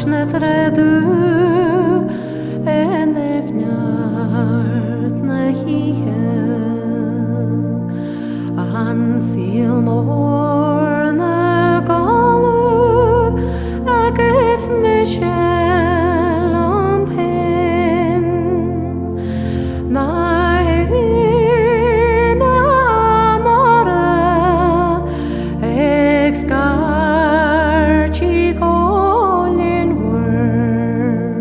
Tredu en evnjart në hije Ansilmor në kalu Akes me shellam pen Na hina amore Exkarci kolin wër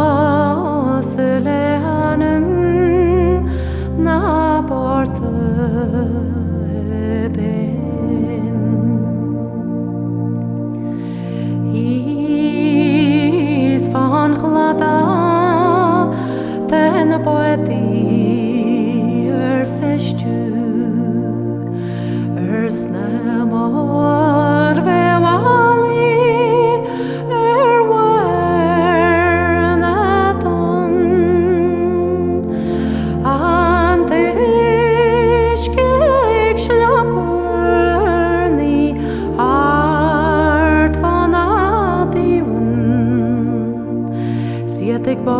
Kasele hanım na portë e ben Is van glada ten poeti festu Snamor vevali wernatan Antishke ikslapurni art van ativen Sietek bakuse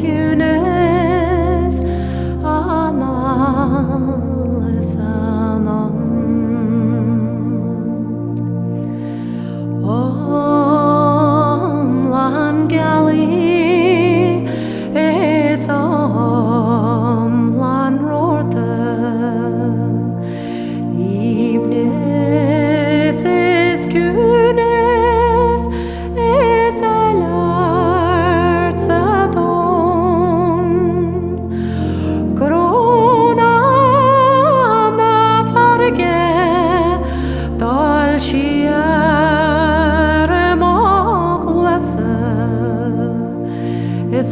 yunes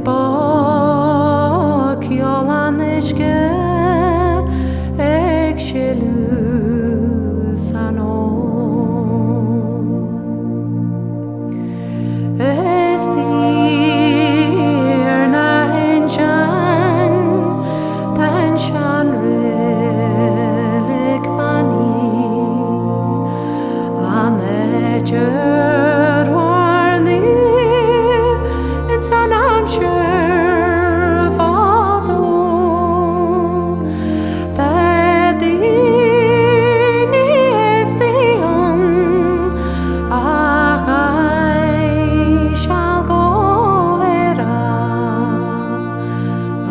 Bak yalan eşke ekşelü sanon Estir na henchan tanshan relik fani Anecer warni it's an I'm sure Father that in estian I shall go era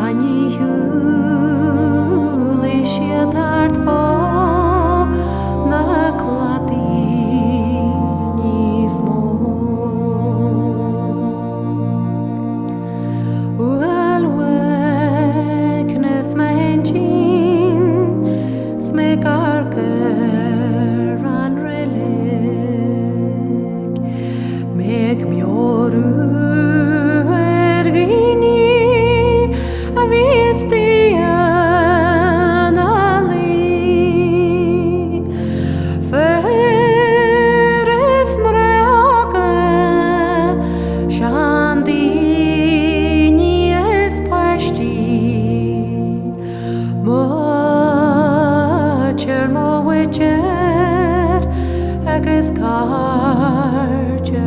ani hulish tart for na kladinismo Meg mioru ergini avistianali Feres mreake shandini espashti Mocher mowecher agus karche